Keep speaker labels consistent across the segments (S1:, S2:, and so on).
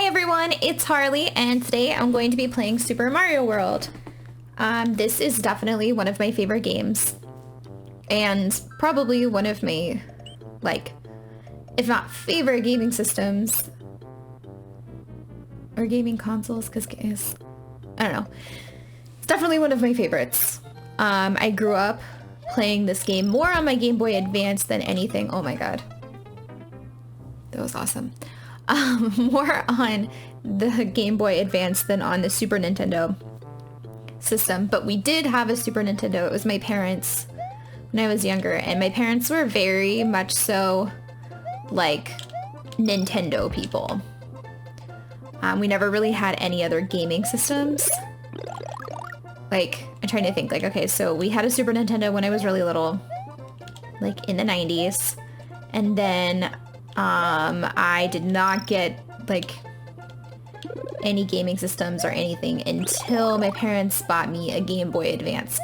S1: everyone, it's Harley, and today I'm going to be playing Super Mario World. This is definitely one of my favorite games, and probably one of my, if not favorite gaming systems, or gaming consoles, because I don't know. It's definitely one of my favorites. I grew up playing this game more on my Game Boy Advance than anything. Oh my god. That was awesome. More on the Game Boy Advance than on the Super Nintendo system. But we did have a Super Nintendo. It was my parents' when I was younger. And my parents were very much so, like, Nintendo people. We never really had any other gaming systems. Like, I'm trying to think, like, okay, so we had a Super Nintendo when I was really little, like, in the 90s. And then, I did not get, like, any gaming systems or anything until my parents bought me a Game Boy Advance.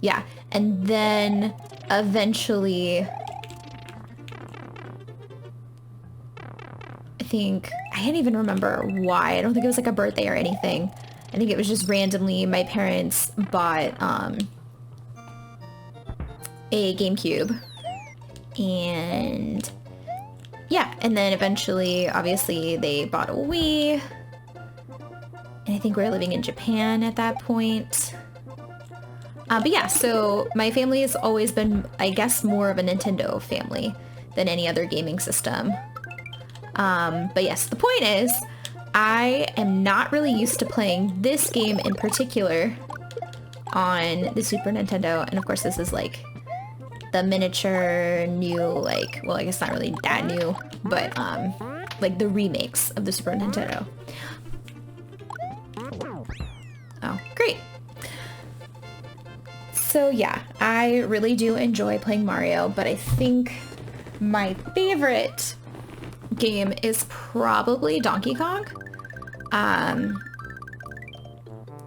S1: Yeah, and then eventually, I can't even remember why. I don't think it was like a birthday or anything. I think it was just randomly my parents bought, a GameCube. And yeah, and then eventually, obviously, they bought a Wii. And I think we were living in Japan at that point. But yeah, so my family has always been, I guess, more of a Nintendo family than any other gaming system. But yes, the point is, I am not really used to playing this game in particular on the Super Nintendo. And of course, this is like the miniature new, like, well, I guess not really that new, but like the remakes of the Super Nintendo. Oh, great. So yeah, I really do enjoy playing Mario, but I think my favorite game is probably Donkey Kong. And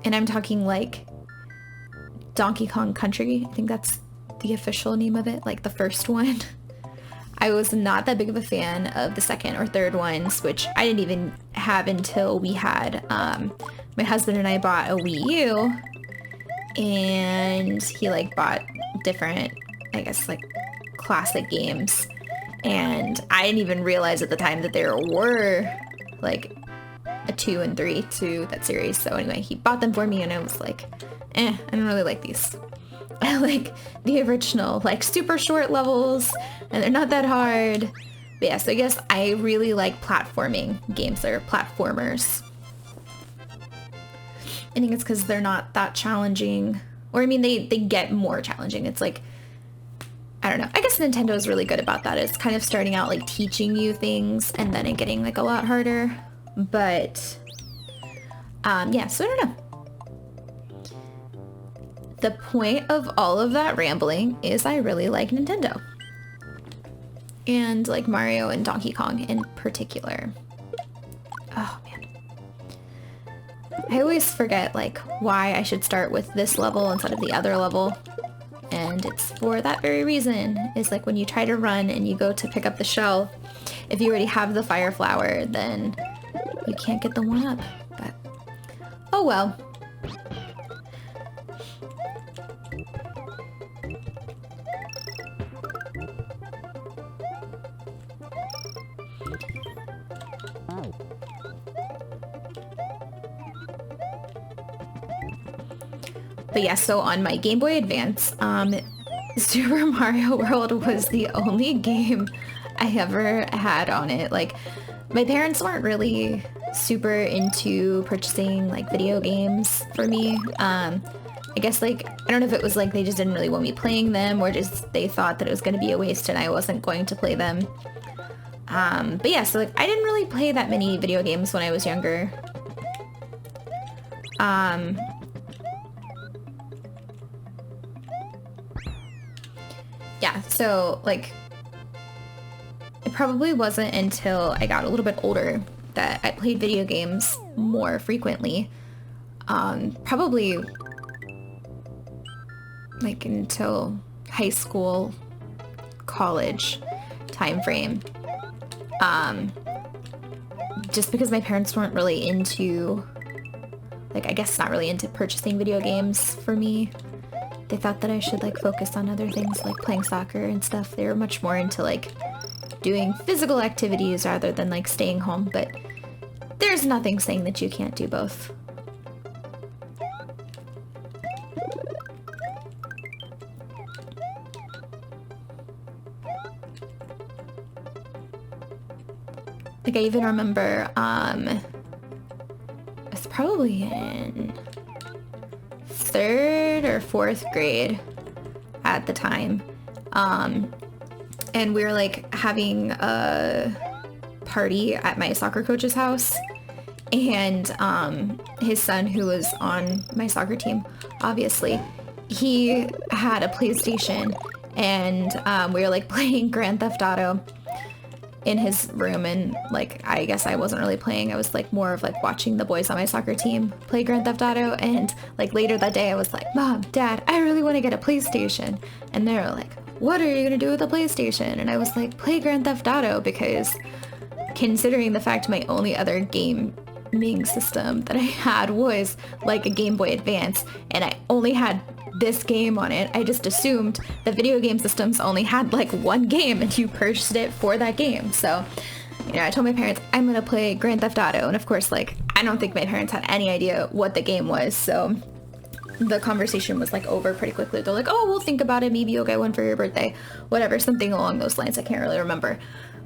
S1: I'm talking like Donkey Kong Country. I think that's the official name of it, like the first one. I was not that big of a fan of the second or third ones, which I didn't even have until we had, my husband and I bought a Wii U, and he like bought different, I guess, like classic games, and I didn't even realize at the time that there were like a 2 and 3 to that series. So anyway, he bought them for me, and I was like, I don't really like these. I like the original, like, super short levels, and they're not that hard. But yeah, so I guess I really like platforming games. They're platformers. I think it's because they're not that challenging. Or, I mean, they get more challenging. It's like, I don't know. I guess Nintendo is really good about that. It's kind of starting out, like, teaching you things, and then it getting, like, a lot harder. But, yeah, so I don't know. The point of all of that rambling is I really like Nintendo. And like Mario and Donkey Kong in particular. Oh man. I always forget like why I should start with this level instead of the other level. And it's for that very reason. Is like when you try to run and you go to pick up the shell, if you already have the fire flower, then you can't get the one up. But oh well. But yeah, so on my Game Boy Advance, Super Mario World was the only game I ever had on it. Like, my parents weren't really super into purchasing, like, video games for me. I guess, like, I don't know if it was, like, they just didn't really want me playing them, or just they thought that it was going to be a waste and I wasn't going to play them. But yeah, so, like, I didn't really play that many video games when I was younger. Yeah, so, like, it probably wasn't until I got a little bit older that I played video games more frequently. Probably, like, until high school, college time frame. just because my parents weren't really into, like, I guess not really into purchasing video games for me. They thought that I should, like, focus on other things like playing soccer and stuff. They were much more into, like, doing physical activities rather than, like, staying home, but there's nothing saying that you can't do both. Like, I even remember, it's probably in 3rd or 4th grade at the time, and we were, like, having a party at my soccer coach's house, and his son, who was on my soccer team, obviously, he had a PlayStation, and we were, like, playing Grand Theft Auto in his room, and, like, I guess I wasn't really playing. I was, like, more of, like, watching the boys on my soccer team play Grand Theft Auto, and, like, later that day I was like, Mom, Dad, I really want to get a PlayStation. And they were like, what are you gonna do with a PlayStation? And I was like, play Grand Theft Auto, because considering the fact my only other gaming system that I had was, like, a Game Boy Advance, and I only had this game on it, I just assumed the video game systems only had, like, one game, and you purchased it for that game. So, you know, I told my parents I'm gonna play Grand Theft Auto, and of course, like, I don't think my parents had any idea what the game was, so the conversation was, like, over pretty quickly. They're like, oh, we'll think about it, maybe you'll get one for your birthday, whatever, something along those lines. I can't really remember.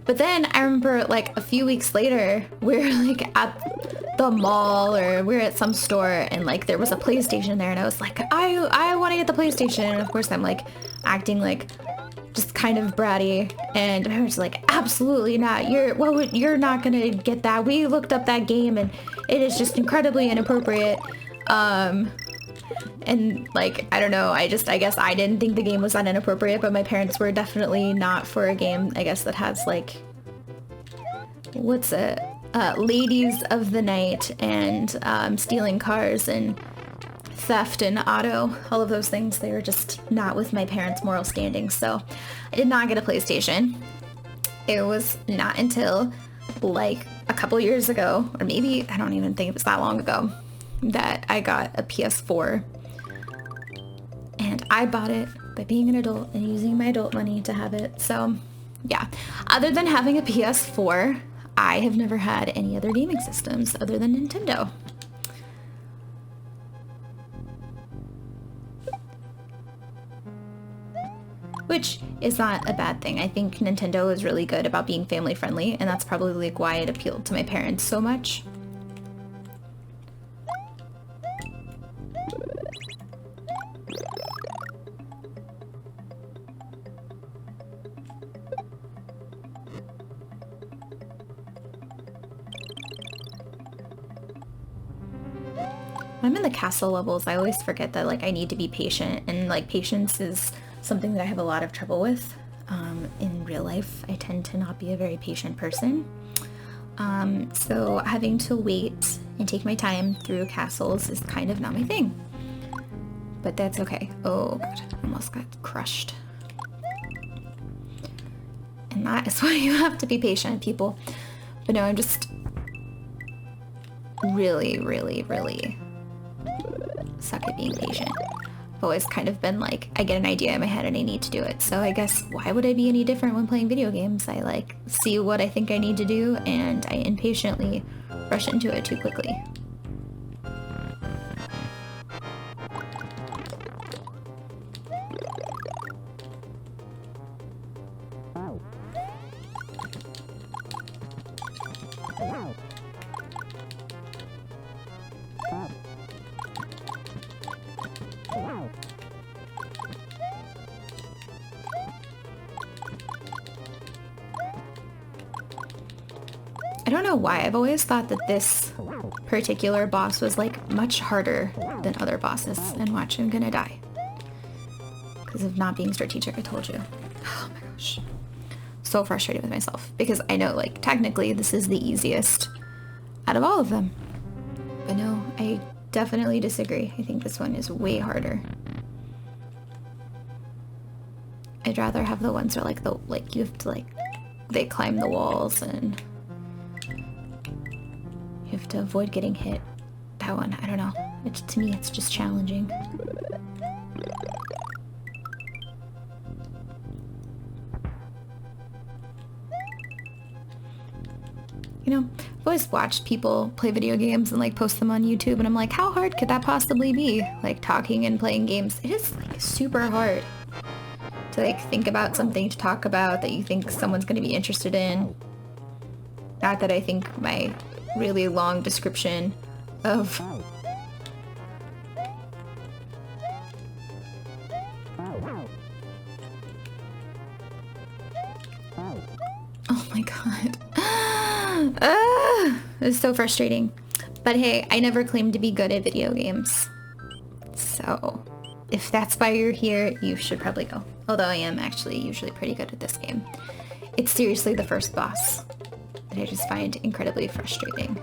S1: But then I remember, like, a few weeks later, we're, like, at the mall, or we're at some store, and, like, there was a PlayStation there, and I was like, I want to get the PlayStation. And of course I'm, like, acting, like, just kind of bratty, and my parents were like, absolutely not. You're not gonna get that. We looked up that game, and it is just incredibly inappropriate. And, like, I don't know, I guess I didn't think the game was that inappropriate, but my parents were definitely not for a game, I guess, that has, like, what's it? Ladies of the night, and stealing cars, and theft, and auto, all of those things. They were just not with my parents' moral standing, so I did not get a PlayStation. It was not until, like, a couple years ago, or maybe, I don't even think it was that long ago, that I got a PS4. And I bought it by being an adult and using my adult money to have it. So, yeah. Other than having a PS4, I have never had any other gaming systems other than Nintendo. Which is not a bad thing. I think Nintendo is really good about being family friendly, and that's probably, like, why it appealed to my parents so much. I'm in the castle levels. I always forget that, like, I need to be patient, and, like, patience is something that I have a lot of trouble with. In real life, I tend to not be a very patient person. So having to wait and take my time through castles is kind of not my thing. But that's okay. Oh god, I almost got crushed. And that is why you have to be patient, people. But no, I'm just really, really, really suck at being patient. I've always kind of been like, I get an idea in my head and I need to do it. So I guess why would I be any different when playing video games? I, like, see what I think I need to do, and I impatiently rush into it too quickly. I don't know why, I've always thought that this particular boss was, like, much harder than other bosses. And watch, I'm gonna die. Because of not being strategic, I told you. Oh my gosh. So frustrated with myself. Because I know, like, technically this is the easiest out of all of them. But no, I definitely disagree. I think this one is way harder. I'd rather have the ones where, like, you have to, like, they climb the walls and you have to avoid getting hit. That one, I don't know. To me, it's just challenging. You know, I've always watched people play video games and like post them on YouTube, and I'm like, how hard could that possibly be? Like talking and playing games, it is like super hard to like think about something to talk about that you think someone's going to be interested in. Not that I think my really long description of oh my god. It's so frustrating. But hey, I never claimed to be good at video games. So, if that's why you're here, you should probably go. Although I am actually usually pretty good at this game. It's seriously the first boss that I just find incredibly frustrating.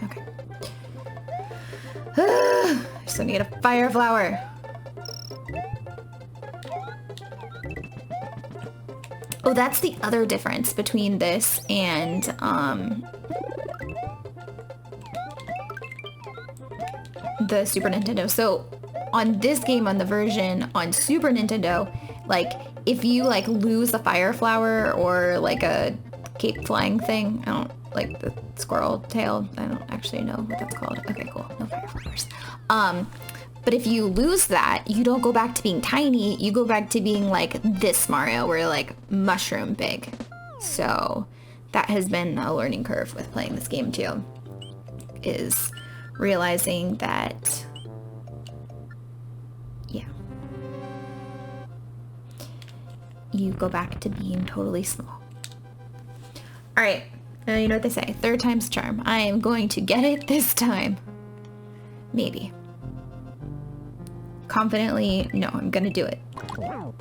S1: Okay. I still need a fire flower. Oh, that's the other difference between this and the Super Nintendo. So on this game, on the version on Super Nintendo, like if you like lose a fire flower or like a cape flying thing, I don't like the squirrel tail, I don't actually know what that's called. Okay, cool, no fire flowers. But if you lose that, you don't go back to being tiny, you go back to being like this Mario, where you're like mushroom big. So that has been a learning curve with playing this game too, is realizing that, yeah, you go back to being totally small. All right, you know what they say, third time's a charm. I am going to get it this time. Maybe. Confidently, no, I'm gonna do it. Oh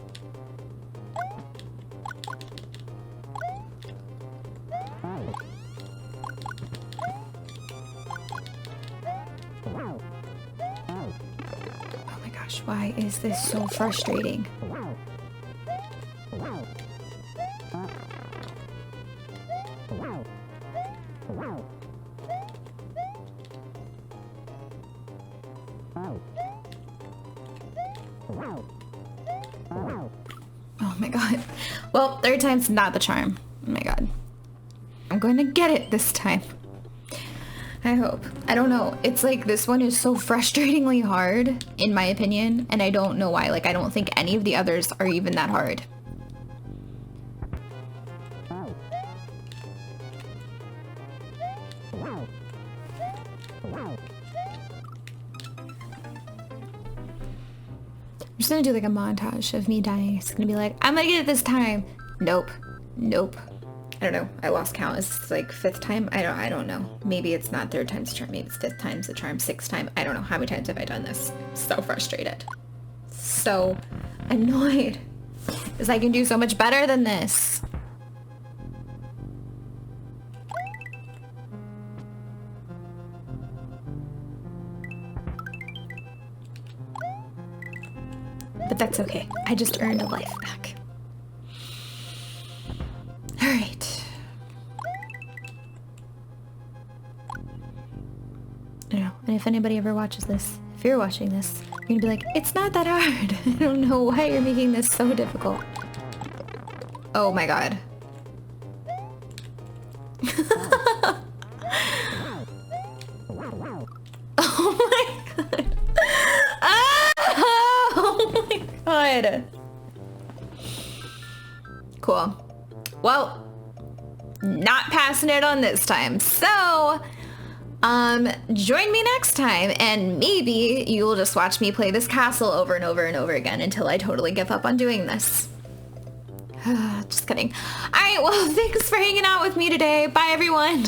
S1: my gosh, why is this so frustrating? Oh my god. Well, third time's not the charm. Oh my god. I'm going to get it this time. I hope. I don't know. It's like this one is so frustratingly hard, in my opinion, and I don't know why. Like, I don't think any of the others are even that hard. I'm just gonna do like a montage of me dying. It's gonna be like, I'm gonna get it this time. Nope. Nope. I don't know. I lost count. It's like fifth time. I don't know. Maybe it's not third time's the charm. Maybe it's fifth time's the charm. Sixth time. I don't know. How many times have I done this? So frustrated. So annoyed. Because I can do so much better than this. But that's okay. I just earned a life back. Alright. I don't know. And if anybody ever watches this, if you're watching this, you're gonna be like, it's not that hard. I don't know why you're making this so difficult. Oh my god. Oh my god. Oh my god. Cool. Well, not passing it on this time. So, join me next time and maybe you will just watch me play this castle over and over and over again until I totally give up on doing this. Just kidding. All right, well, thanks for hanging out with me today. Bye, everyone.